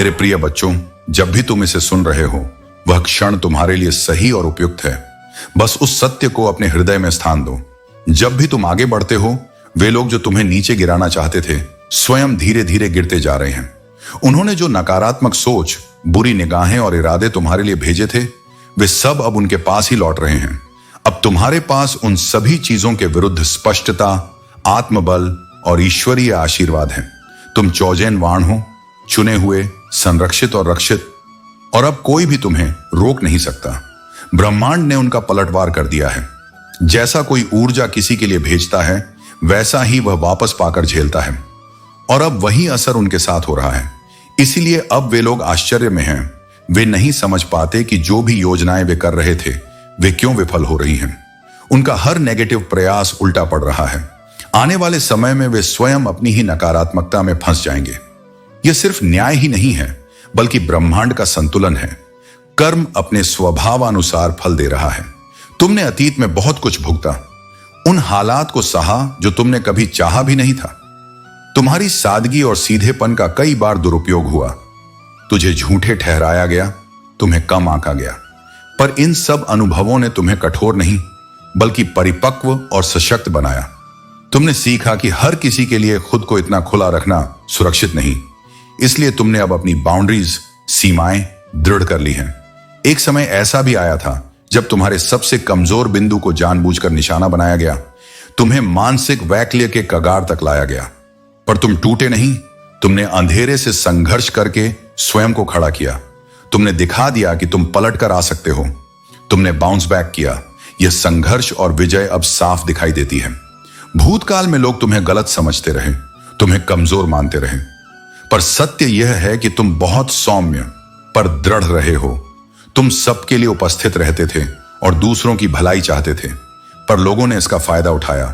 मेरे प्रिय बच्चों, जब भी तुम इसे सुन रहे हो, वह क्षण तुम्हारे लिए सही और उपयुक्त है। बस उस सत्य को अपने हृदय में स्थान दो। जब भी तुम आगे बढ़ते हो, वे लोग जो तुम्हें नीचे गिराना चाहते थे, स्वयं धीरे धीरे गिरते जा रहे हैं। उन्होंने जो नकारात्मक सोच, बुरी निगाहें और इरादे तुम्हारे लिए भेजे थे, वे सब अब उनके पास ही लौट रहे हैं। अब तुम्हारे पास उन सभी चीजों के विरुद्ध स्पष्टता, आत्मबल और ईश्वरीय आशीर्वाद है। तुम चौजेनवाण हो, चुने हुए, संरक्षित और रक्षित, और अब कोई भी तुम्हें रोक नहीं सकता। ब्रह्मांड ने उनका पलटवार कर दिया है। जैसा कोई ऊर्जा किसी के लिए भेजता है, वैसा ही वह वापस पाकर झेलता है, और अब वही असर उनके साथ हो रहा है। इसीलिए अब वे लोग आश्चर्य में हैं। वे नहीं समझ पाते कि जो भी योजनाएं वे कर रहे थे, वे क्यों विफल हो रही हैं। उनका हर नेगेटिव प्रयास उल्टा पड़ रहा है। आने वाले समय में वे स्वयं अपनी ही नकारात्मकता में फंस जाएंगे। यह सिर्फ न्याय ही नहीं है, बल्कि ब्रह्मांड का संतुलन है। कर्म अपने स्वभावानुसार फल दे रहा है। तुमने अतीत में बहुत कुछ भुगता, उन हालात को सहा जो तुमने कभी चाहा भी नहीं था। तुम्हारी सादगी और सीधेपन का कई बार दुरुपयोग हुआ। तुझे झूठे ठहराया गया, तुम्हें कम आंका गया, पर इन सब अनुभवों ने तुम्हें कठोर नहीं, बल्कि परिपक्व और सशक्त बनाया। तुमने सीखा कि हर किसी के लिए खुद को इतना खुला रखना सुरक्षित नहीं। इसलिए तुमने अब अपनी बाउंड्रीज, सीमाएं दृढ़ कर ली हैं। एक समय ऐसा भी आया था जब तुम्हारे सबसे कमजोर बिंदु को जानबूझकर निशाना बनाया गया। तुम्हें मानसिक वैकल्य के कगार तक लाया गया, पर तुम टूटे नहीं। तुमने अंधेरे से संघर्ष करके स्वयं को खड़ा किया। तुमने दिखा दिया कि तुम पलट कर आ सकते हो। तुमने बाउंस बैक किया। यह संघर्ष और विजय अब साफ दिखाई देती है। भूतकाल में लोग तुम्हें गलत समझते रहे, तुम्हें कमजोर मानते रहे, पर सत्य यह है कि तुम बहुत सौम्य पर दृढ़ रहे हो। तुम सबके लिए उपस्थित रहते थे और दूसरों की भलाई चाहते थे, पर लोगों ने इसका फायदा उठाया।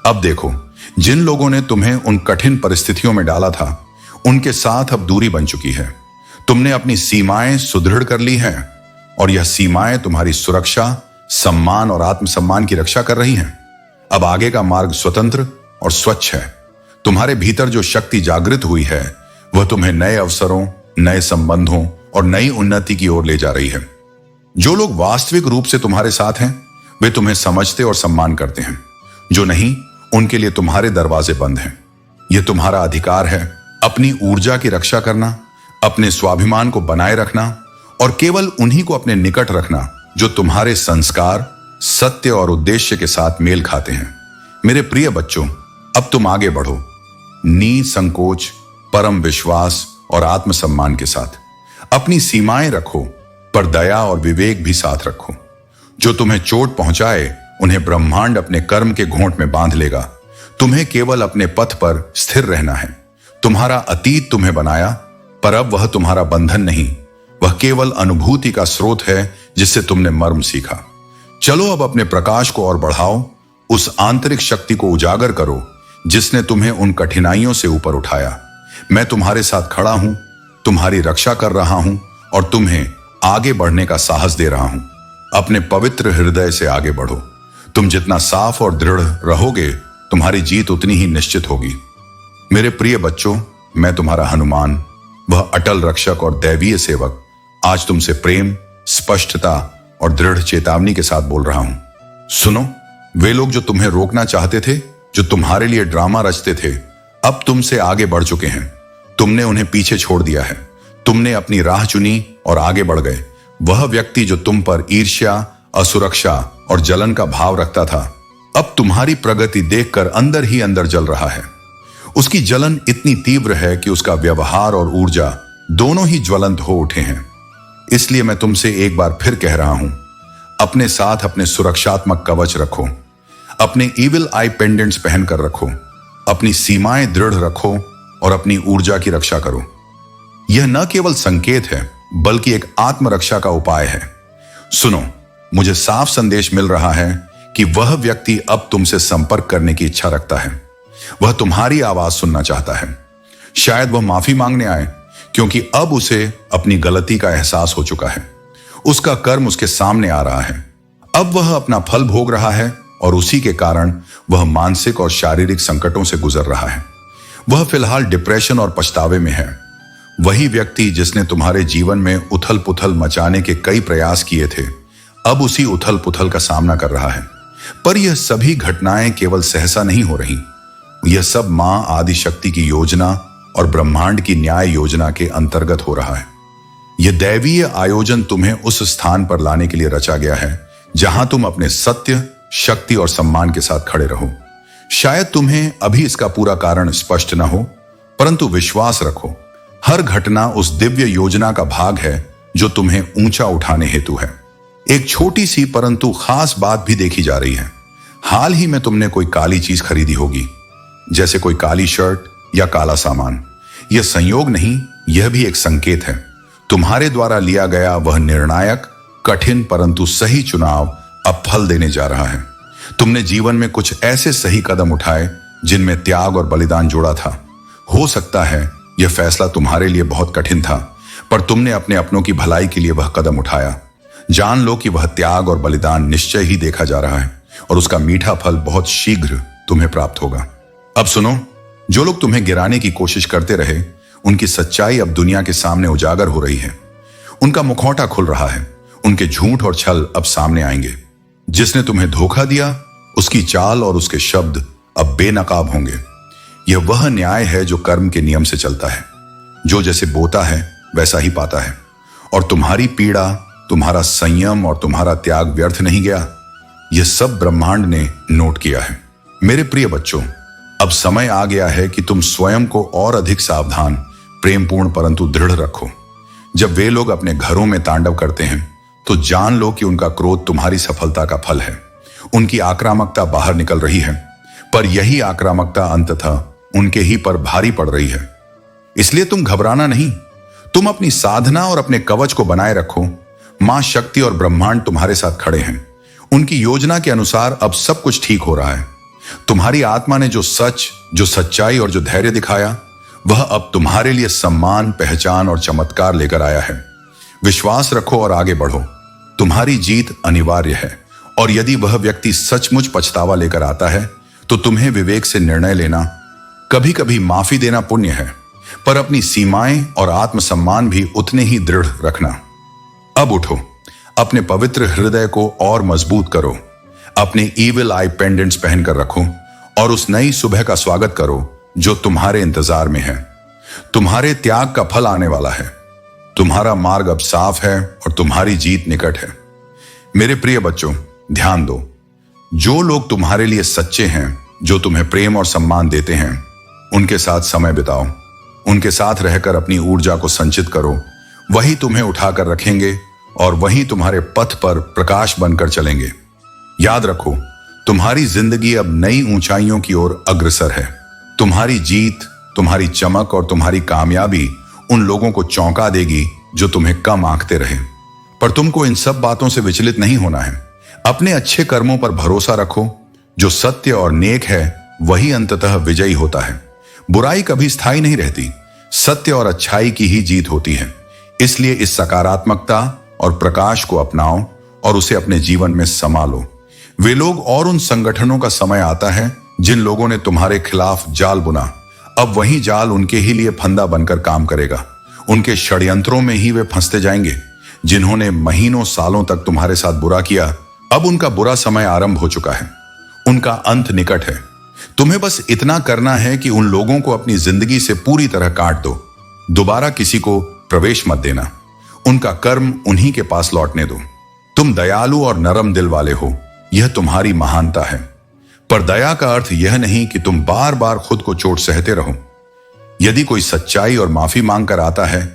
अब देखो, जिन लोगों ने तुम्हें उन कठिन परिस्थितियों में डाला था, उनके साथ अब दूरी बन चुकी है। तुमने अपनी सीमाएं सुदृढ़ कर ली हैं, और यह सीमाएं तुम्हारी सुरक्षा, सम्मान और आत्मसम्मान की रक्षा कर रही हैं। अब आगे का मार्ग स्वतंत्र और स्वच्छ है। तुम्हारे भीतर जो शक्ति जागृत हुई है, वह तुम्हें नए अवसरों, नए संबंधों और नई उन्नति की ओर ले जा रही है। जो लोग वास्तविक रूप से तुम्हारे साथ हैं, वे तुम्हें समझते और सम्मान करते हैं। जो नहीं, उनके लिए तुम्हारे दरवाजे बंद हैं। यह तुम्हारा अधिकार है अपनी ऊर्जा की रक्षा करना, अपने स्वाभिमान को बनाए रखना, और केवल उन्हीं को अपने निकट रखना जो तुम्हारे संस्कार, सत्य और उद्देश्य के साथ मेल खाते हैं। मेरे प्रिय बच्चों, अब तुम आगे बढ़ो, निसंकोच, परम विश्वास और आत्मसम्मान के साथ। अपनी सीमाएं रखो, पर दया और विवेक भी साथ रखो। जो तुम्हें चोट पहुंचाए, उन्हें ब्रह्मांड अपने कर्म के घोंट में बांध लेगा। तुम्हें केवल अपने पथ पर स्थिर रहना है। तुम्हारा अतीत तुम्हें बनाया, पर अब वह तुम्हारा बंधन नहीं, वह केवल अनुभूति का स्रोत है जिससे तुमने मर्म सीखा। चलो अब अपने प्रकाश को और बढ़ाओ, उस आंतरिक शक्ति को उजागर करो जिसने तुम्हें उन कठिनाइयों से ऊपर उठाया। मैं तुम्हारे साथ खड़ा हूं, तुम्हारी रक्षा कर रहा हूं और तुम्हें आगे बढ़ने का साहस दे रहा हूं। अपने पवित्र हृदय से आगे बढ़ो। तुम जितना साफ और दृढ़ रहोगे, तुम्हारी जीत उतनी ही निश्चित होगी। मेरे प्रिय बच्चों, मैं तुम्हारा हनुमान, वह अटल रक्षक और दैवीय सेवक, आज तुमसे प्रेम, स्पष्टता और दृढ़ चेतावनी के साथ बोल रहा हूं। सुनो, वे लोग जो तुम्हें रोकना चाहते थे, जो तुम्हारे लिए ड्रामा रचते थे, अब तुमसे आगे बढ़ चुके हैं। तुमने उन्हें पीछे छोड़ दिया है। तुमने अपनी राह चुनी और आगे बढ़ गए। वह व्यक्ति जो तुम पर ईर्ष्या, असुरक्षा और जलन का भाव रखता था, अब तुम्हारी प्रगति देखकर अंदर ही अंदर जल रहा है। उसकी जलन इतनी तीव्र है कि उसका व्यवहार और ऊर्जा दोनों ही ज्वलंत हो उठे हैं। इसलिए मैं तुमसे एक बार फिर कह रहा हूं, अपने साथ अपने सुरक्षात्मक कवच रखो, अपने ईविल आई पेंडेंट्स पहनकर रखो, अपनी सीमाएं दृढ़ रखो और अपनी ऊर्जा की रक्षा करो। यह न केवल संकेत है, बल्कि एक आत्मरक्षा का उपाय है। सुनो, मुझे साफ संदेश मिल रहा है कि वह व्यक्ति अब तुमसे संपर्क करने की इच्छा रखता है। वह तुम्हारी आवाज सुनना चाहता है। शायद वह माफी मांगने आए, क्योंकि अब उसे अपनी गलती का एहसास हो चुका है। उसका कर्म उसके सामने आ रहा है। अब वह अपना फल भोग रहा है, और उसी के कारण वह मानसिक और शारीरिक संकटों से गुजर रहा है। वह फिलहाल डिप्रेशन और पछतावे में है। वही व्यक्ति जिसने तुम्हारे जीवन में उथल पुथल मचाने के कई प्रयास किए थे, अब उसी उथल पुथल का सामना कर रहा है। पर यह सभी घटनाएं केवल सहसा नहीं हो रही, यह सब मां आदि शक्ति की योजना और ब्रह्मांड की न्याय योजना के अंतर्गत हो रहा है। यह दैवीय आयोजन तुम्हें उस स्थान पर लाने के लिए रचा गया है जहां तुम अपने सत्य, शक्ति और सम्मान के साथ खड़े रहो। शायद तुम्हें अभी इसका पूरा कारण स्पष्ट न हो, परंतु विश्वास रखो, हर घटना उस दिव्य योजना का भाग है जो तुम्हें ऊंचा उठाने हेतु है। एक छोटी सी परंतु खास बात भी देखी जा रही है। हाल ही में तुमने कोई काली चीज खरीदी होगी, जैसे कोई काली शर्ट या काला सामान। यह संयोग नहीं, यह भी एक संकेत है। तुम्हारे द्वारा लिया गया वह निर्णायक, कठिन परंतु सही चुनाव अब फल देने जा रहा है। तुमने जीवन में कुछ ऐसे सही कदम उठाए जिनमें त्याग और बलिदान जोड़ा था। हो सकता है यह फैसला तुम्हारे लिए बहुत कठिन था, पर तुमने अपने अपनों की भलाई के लिए वह कदम उठाया। जान लो कि वह त्याग और बलिदान निश्चय ही देखा जा रहा है और उसका मीठा फल बहुत शीघ्र तुम्हें प्राप्त होगा। अब सुनो, जो लोग तुम्हें गिराने की कोशिश करते रहे, उनकी सच्चाई अब दुनिया के सामने उजागर हो रही है। उनका मुखौटा खुल रहा है, उनके झूठ और छल अब सामने आएंगे। जिसने तुम्हें धोखा दिया, उसकी चाल और उसके शब्द अब बेनकाब होंगे। यह वह न्याय है जो कर्म के नियम से चलता है। जो जैसे बोता है वैसा ही पाता है। और तुम्हारी पीड़ा, तुम्हारा संयम और तुम्हारा त्याग व्यर्थ नहीं गया। यह सब ब्रह्मांड ने नोट किया है। मेरे प्रिय बच्चों, अब समय आ गया है कि तुम स्वयं को और अधिक सावधान, प्रेमपूर्ण परंतु दृढ़ रखो। जब वे लोग अपने घरों में तांडव करते हैं तो जान लो कि उनका क्रोध तुम्हारी सफलता का फल है। उनकी आक्रामकता बाहर निकल रही है, पर यही आक्रामकता अंततः उनके ही पर भारी पड़ रही है। इसलिए तुम घबराना नहीं, तुम अपनी साधना और अपने कवच को बनाए रखो। मां शक्ति और ब्रह्मांड तुम्हारे साथ खड़े हैं। उनकी योजना के अनुसार अब सब कुछ ठीक हो रहा है। तुम्हारी आत्मा ने जो सच, जो सच्चाई और जो धैर्य दिखाया, वह अब तुम्हारे लिए सम्मान, पहचान और चमत्कार लेकर आया है। विश्वास रखो और आगे बढ़ो। तुम्हारी जीत अनिवार्य है, और यदि वह व्यक्ति सचमुच पछतावा लेकर आता है तो तुम्हें विवेक से निर्णय लेना। कभी कभी माफी देना पुण्य है, पर अपनी सीमाएं और आत्मसम्मान भी उतने ही दृढ़ रखना। अब उठो, अपने पवित्र हृदय को और मजबूत करो। अपने ईविल आई पेंडेंट्स पहनकर रखो और उस नई सुबह का स्वागत करो जो तुम्हारे इंतजार में है। तुम्हारे त्याग का फल आने वाला है। तुम्हारा मार्ग अब साफ है और तुम्हारी जीत निकट है। मेरे प्रिय बच्चों, ध्यान दो। जो लोग तुम्हारे लिए सच्चे हैं, जो तुम्हें प्रेम और सम्मान देते हैं, उनके साथ समय बिताओ। उनके साथ रहकर अपनी ऊर्जा को संचित करो। वही तुम्हें उठाकर रखेंगे और वही तुम्हारे पथ पर प्रकाश बनकर चलेंगे। याद रखो, तुम्हारी जिंदगी अब नई ऊंचाइयों की ओर अग्रसर है। तुम्हारी जीत, तुम्हारी चमक और तुम्हारी कामयाबी उन लोगों को चौंका देगी जो तुम्हें कम आंकते रहे। पर तुमको इन सब बातों से विचलित नहीं होना है। अपने अच्छे कर्मों पर भरोसा रखो। जो सत्य और नेक है वही अंततः विजयी होता है। बुराई कभी स्थायी नहीं रहती। सत्य और अच्छाई की ही जीत होती है। इसलिए इस सकारात्मकता और प्रकाश को अपनाओ और उसे अपने जीवन में समा लो। वे लोग और उन संगठनों का समय आता है जिन लोगों ने तुम्हारे खिलाफ जाल बुना, अब वही जाल उनके ही लिए फंदा बनकर काम करेगा। उनके षड्यंत्रों में ही वे फंसते जाएंगे। जिन्होंने महीनों सालों तक तुम्हारे साथ बुरा किया, अब उनका बुरा समय आरंभ हो चुका है। उनका अंत निकट है। तुम्हें बस इतना करना है कि उन लोगों को अपनी जिंदगी से पूरी तरह काट दो। दोबारा किसी को प्रवेश मत देना। उनका कर्म उन्हीं के पास लौटने दो। तुम दयालु और नरम दिल वाले हो, यह तुम्हारी महानता है। पर दया का अर्थ यह नहीं कि तुम बार बार खुद को चोट सहते रहो। यदि कोई सच्चाई और माफी मांग कर आता है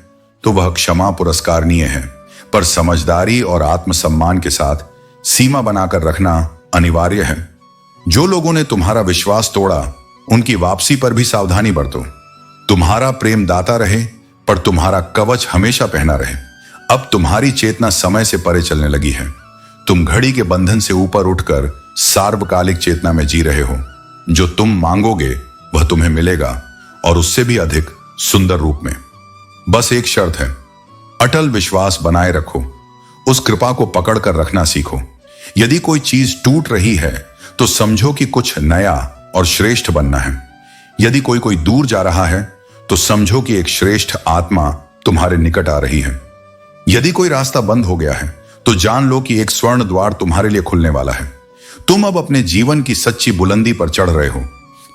तो वह क्षमा पुरस्कारनीय है, पर समझदारी और आत्मसम्मान के साथ सीमा बनाकर रखना अनिवार्य है। जो लोगों ने तुम्हारा विश्वास तोड़ा, उनकी वापसी पर भी सावधानी बरतो। तुम्हारा प्रेम दाता रहे, पर तुम्हारा कवच हमेशा पहना रहे। अब तुम्हारी चेतना समय से परे चलने लगी है। तुम घड़ी के बंधन से ऊपर उठकर सार्वकालिक चेतना में जी रहे हो। जो तुम मांगोगे वह तुम्हें मिलेगा, और उससे भी अधिक सुंदर रूप में। बस एक शर्त है, अटल विश्वास बनाए रखो। उस कृपा को पकड़ कर रखना सीखो। यदि कोई चीज टूट रही है तो समझो कि कुछ नया और श्रेष्ठ बनना है। यदि कोई दूर जा रहा है तो समझो कि एक श्रेष्ठ आत्मा तुम्हारे निकट आ रही है। यदि कोई रास्ता बंद हो गया है तो जान लो कि एक स्वर्ण द्वार तुम्हारे लिए खुलने वाला है। तुम अब अपने जीवन की सच्ची बुलंदी पर चढ़ रहे हो।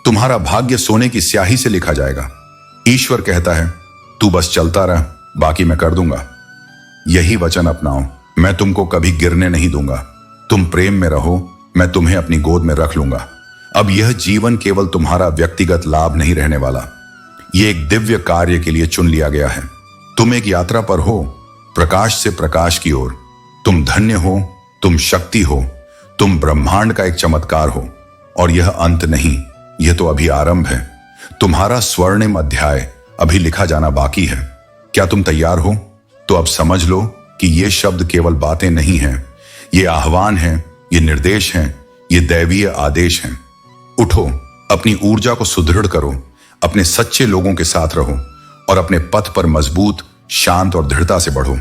तुम्हारा भाग्य सोने की स्याही से लिखा जाएगा। ईश्वर कहता है, तू बस चलता रह, बाकी मैं कर दूंगा। यही वचन अपनाओ, मैं तुमको कभी गिरने नहीं दूंगा। तुम प्रेम में रहो, मैं तुम्हें अपनी गोद में रख लूंगा। अब यह जीवन केवल तुम्हारा व्यक्तिगत लाभ नहीं रहने वाला, यह एक दिव्य कार्य के लिए चुन लिया गया है। तुम एक यात्रा पर हो, प्रकाश से प्रकाश की ओर। तुम धन्य हो, तुम शक्ति हो, तुम ब्रह्मांड का एक चमत्कार हो। और यह अंत नहीं, यह तो अभी आरंभ है। तुम्हारा स्वर्णिम अध्याय अभी लिखा जाना बाकी है। क्या तुम तैयार हो? तो अब समझ लो कि ये शब्द केवल बातें नहीं हैं, ये आह्वान हैं, ये निर्देश हैं, ये दैवीय आदेश हैं। उठो, अपनी ऊर्जा को सुदृढ़ करो, अपने सच्चे लोगों के साथ रहो और अपने पथ पर मजबूत, शांत और दृढ़ता से बढ़ो।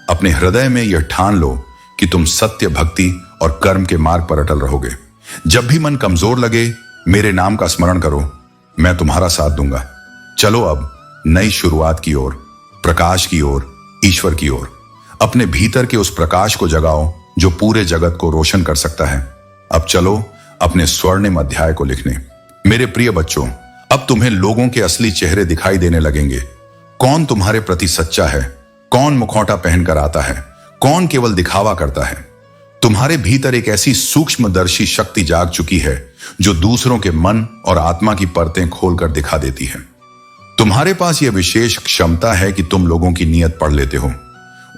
अपने हृदय में यह ठान लो कि तुम सत्य, भक्ति और कर्म के मार्ग पर अटल रहोगे। जब भी मन कमजोर लगे, मेरे नाम का स्मरण करो, मैं तुम्हारा साथ दूंगा। चलो अब नई शुरुआत की ओर, प्रकाश की ओर, ईश्वर की ओर। अपने भीतर के उस प्रकाश को जगाओ जो पूरे जगत को रोशन कर सकता है। अब चलो अपने स्वर्णिम अध्याय को लिखने। मेरे प्रिय बच्चों, अब तुम्हें लोगों के असली चेहरे दिखाई देने लगेंगे। कौन तुम्हारे प्रति सच्चा है, कौन मुखौटा पहनकर आता है, कौन केवल दिखावा करता है। तुम्हारे भीतर एक ऐसी सूक्ष्मदर्शी शक्ति जाग चुकी है जो दूसरों के मन और आत्मा की परतें खोलकर दिखा देती है। तुम्हारे पास यह विशेष क्षमता है कि तुम लोगों की नीयत पढ़ लेते हो,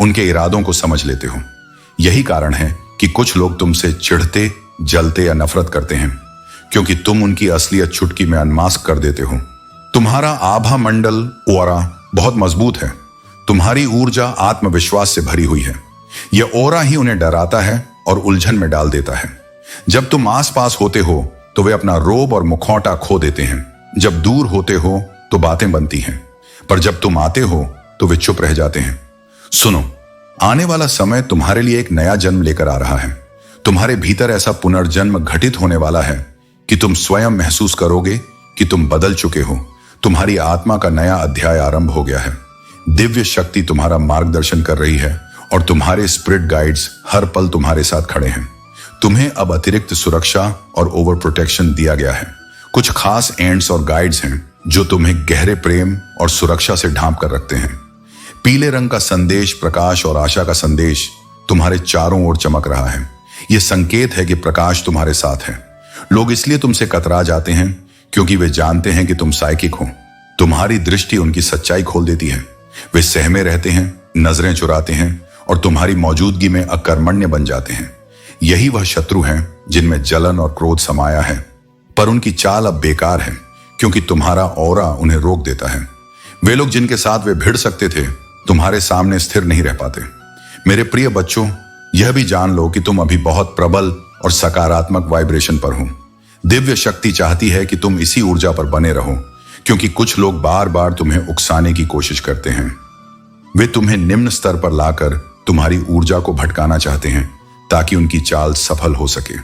उनके इरादों को समझ लेते हो। यही कारण है कि कुछ लोग तुमसे चिढ़ते, जलते या नफरत करते हैं, क्योंकि तुम उनकी असलियत चुटकी में अनमास्क कर देते हो। तुम्हारा आभा मंडल ओरा बहुत मजबूत है। तुम्हारी ऊर्जा आत्मविश्वास से भरी हुई है। यह ओरा ही उन्हें डराता है और उलझन में डाल देता है। जब तुम आसपास होते हो तो वे अपना रोब और मुखौटा खो देते हैं। जब दूर होते हो तो बातें बनती हैं, पर जब तुम आते हो तो वे चुप रह जाते हैं। सुनो, आने वाला समय तुम्हारे लिए एक नया जन्म लेकर आ रहा है। तुम्हारे भीतर ऐसा पुनर्जन्म घटित होने वाला है कि तुम स्वयं महसूस करोगे कि तुम बदल चुके हो। तुम्हारी आत्मा का नया अध्याय आरंभ हो गया है। दिव्य शक्ति तुम्हारा मार्गदर्शन कर रही है और तुम्हारे स्पिरिट गाइड्स हर पल तुम्हारे साथ खड़े हैं। तुम्हें अब अतिरिक्त सुरक्षा और ओवर प्रोटेक्शन दिया गया है। कुछ खास एंड्स और गाइड्स हैं जो तुम्हें गहरे प्रेम और सुरक्षा से ढांप कर रखते हैं। पीले रंग का संदेश, प्रकाश और आशा का संदेश तुम्हारे चारों ओर चमक रहा है। यह संकेत है कि प्रकाश तुम्हारे साथ है। लोग इसलिए तुमसे कतरा जाते हैं क्योंकि वे जानते हैं कि तुम साइकिक हो। तुम्हारी दृष्टि उनकी सच्चाई खोल देती है। वे सहमे रहते हैं, नजरें चुराते हैं और तुम्हारी मौजूदगी में अकर्मण्य बन जाते हैं। यही वह शत्रु हैं जिनमें जलन और क्रोध समाया है, पर उनकी चाल अब बेकार है क्योंकि तुम्हारा ऑरा उन्हें रोक देता है। वे लोग जिनके साथ वे भिड़ सकते थे तुम्हारे सामने स्थिर नहीं रह पाते। मेरे प्रिय बच्चों, यह भी जान लो कि तुम अभी बहुत प्रबल और सकारात्मक वाइब्रेशन पर हो। दिव्य शक्ति चाहती है कि तुम इसी ऊर्जा पर बने रहो, क्योंकि कुछ लोग बार बार तुम्हें उकसाने की कोशिश करते हैं। वे तुम्हें निम्न स्तर पर लाकर तुम्हारी ऊर्जा को भटकाना चाहते हैं ताकि उनकी चाल सफल हो सके,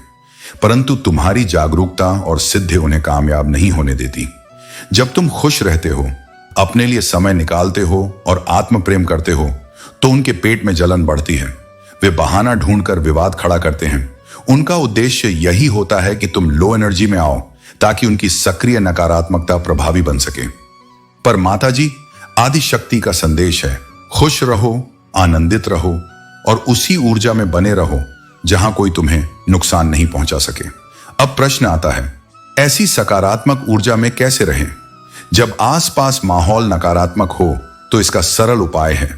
परंतु तुम्हारी जागरूकता और सिद्धि उन्हें कामयाब नहीं होने देती। जब तुम खुश रहते हो, अपने लिए समय निकालते हो और आत्म प्रेम करते हो, तो उनके पेट में जलन बढ़ती है। वे बहाना ढूंढकर विवाद खड़ा करते हैं। उनका उद्देश्य यही होता है कि तुम लो एनर्जी में आओ ताकि उनकी सक्रिय नकारात्मकता प्रभावी बन सके। पर माताजी, आदि शक्ति का संदेश है, खुश रहो, आनंदित रहो और उसी ऊर्जा में बने रहो जहां कोई तुम्हें नुकसान नहीं पहुंचा सके। अब प्रश्न आता है, ऐसी सकारात्मक ऊर्जा में कैसे रहें? जब आसपास माहौल नकारात्मक हो तो इसका सरल उपाय है,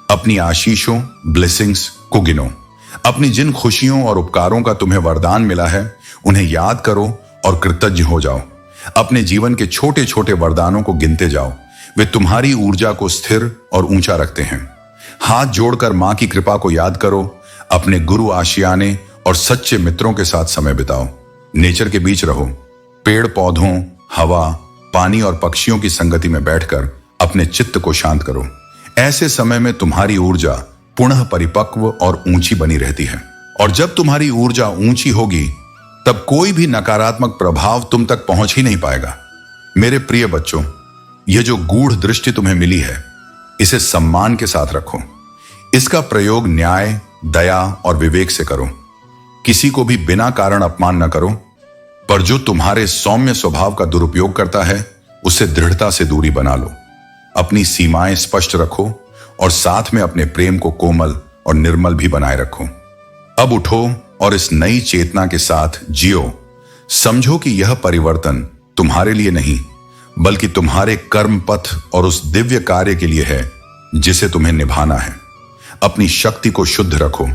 अपनी आशीषों, ब्लेसिंग्स को गिनो। अपनी जिन खुशियों और उपकारों का तुम्हें वरदान मिला है उन्हें याद करो और कृतज्ञ हो जाओ। अपने जीवन के छोटे छोटे वरदानों को गिनते जाओ। वे तुम्हारी ऊर्जा को स्थिर और ऊंचा रखते हैं। हाथ जोड़कर मां की कृपा को याद करो। अपने गुरु आशियाने और सच्चे मित्रों के साथ समय बिताओ। नेचर के बीच रहो। पेड़ पौधों, हवा, पानी और पक्षियों की संगति में बैठकर अपने चित्त को शांत करो। ऐसे समय में तुम्हारी ऊर्जा पुनः परिपक्व और ऊंची बनी रहती है। और जब तुम्हारी ऊर्जा ऊंची होगी तब कोई भी नकारात्मक प्रभाव तुम तक पहुंच ही नहीं पाएगा। मेरे प्रिय बच्चों, यह जो गूढ़ दृष्टि तुम्हें मिली है, इसे सम्मान के साथ रखो। इसका प्रयोग न्याय, दया और विवेक से करो। किसी को भी बिना कारण अपमान न करो, पर जो तुम्हारे सौम्य स्वभाव का दुरुपयोग करता है, उससे दृढ़ता से दूरी बना लो। अपनी सीमाएं स्पष्ट रखो और साथ में अपने प्रेम को कोमल और निर्मल भी बनाए रखो। अब उठो और इस नई चेतना के साथ जियो। समझो कि यह परिवर्तन तुम्हारे लिए नहीं, बल्कि तुम्हारे कर्म पथ और उस दिव्य कार्य के लिए है जिसे तुम्हें निभाना है। अपनी शक्ति को शुद्ध रखो,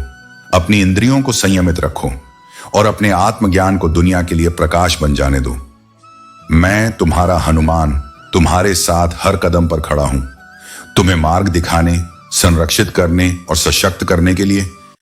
अपनी इंद्रियों को संयमित रखो और अपने आत्मज्ञान को दुनिया के लिए प्रकाश बन जाने दो। मैं तुम्हारा हनुमान तुम्हारे साथ हर कदम पर खड़ा हूं, तुम्हें मार्ग दिखाने, संरक्षित करने और सशक्त करने के लिए।